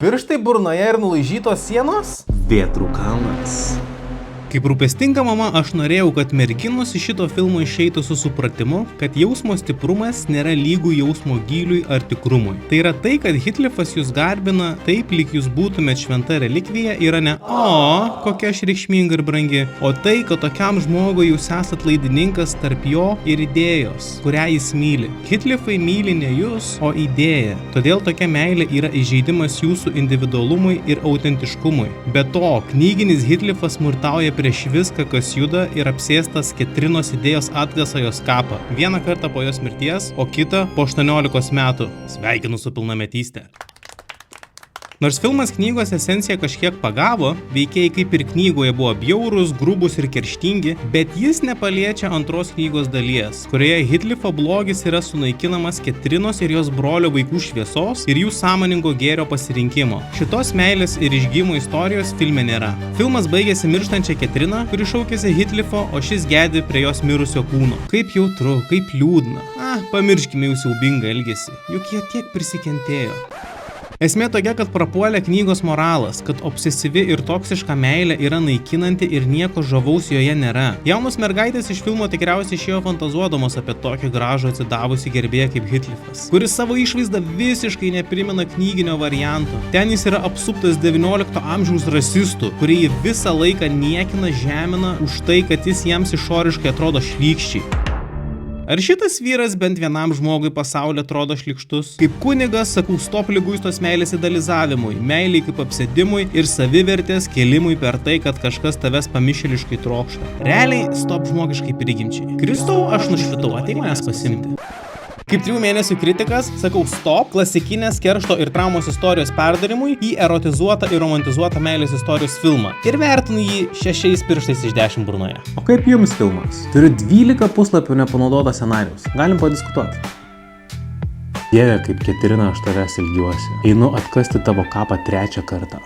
Pirštai burnoje ir nulaižytos sienos? Vėtrų kalnas. Kaip rūpestinga mama, aš norėjau, kad merginos iš šito filmo išeitų su supratimu, kad jausmo stiprumas nėra lygų jausmo gyliui ar tikrumui. Tai yra tai, kad Hitlifas jūs garbina taip, lyg jūs būtumėt šventa relikvija, yra ne kokia aš reikšminga ir brangi, o tai, kad tokiam žmogui jūs esat laidininkas tarp jo ir idėjos, kurią jis myli. Hitlifai myli ne jūs, o idėją. Todėl tokia meilė yra įžeidimas jūsų individualumui ir autentiškumui. Be to, knyginis Hitlifas smurtauja prieš viską, kas juda ir apsėstas Ketrinos idėjos atgasa jos kapą. Vieną kartą po jos mirties, o kitą po 18 metų. Sveikinu su pilnametyste. Nors filmas knygos esenciją kažkiek pagavo, veikėjai kaip ir knygoje buvo bjaurūs, grubūs ir kerštingi, bet jis nepaliečia antros knygos dalies, kurioje Hitlifo blogis yra sunaikinamas Ketrinos ir jos brolio vaikų šviesos ir jų sąmoningo gėrio pasirinkimo. Šitos meilės ir išgijimo istorijos filme nėra. Filmas baigėsi mirštančia Ketrina, kuri šaukėsi Hitlifo, o šis gedi prie jos mirusio kūno. Kaip jautru, kaip liūdna. Pamirškime jų siaubingą elgesį, juk jie tiek prisikentėjo. Esmė tokia, kad prapuolė knygos moralas, kad obsesyvi ir toksiška meilė yra naikinanti ir nieko žavaus joje nėra. Jaunos mergaitės iš filmo tikriausiai išėjo fantazuodamos apie tokį gražų atsidavusi gerbėją kaip Hitlifas, kuris savo išvaizdą visiškai neprimena knyginio varianto. Ten jis yra apsuptas 19 amžiaus rasistų, kurie jį visą laiką niekina, žemina už tai, kad jis jiems išoriškai atrodo šlykščiai. Ar šitas vyras bent vienam žmogui pasaulyje atrodo šlykštus? Kaip kunigas sakau stop liguistos meilės idealizavimui, meiliai kaip apsėdimui ir savivertės kėlimui per tai, kad kažkas tavęs pamišėliškai trokšta. Realiai stop žmogiškai prigimčiai. Kristau, aš nušvitau, ateik manęs pasimti. Kaip 3 mėnesių kritikas, sakau stop klasikinės keršto ir traumos istorijos perdarimui į erotizuotą ir romantizuotą meilės istorijos filmą. Ir vertinu jį 6 pirštais iš 10 burnoje. O kaip jums filmas? Turiu 12 puslapių nepanaudoto scenarijaus. Galim padiskutuoti. Dieve, kaip Ketrina, aš tavęs ilgiuosi. Einu atkasti tavo kapą 3 kartą.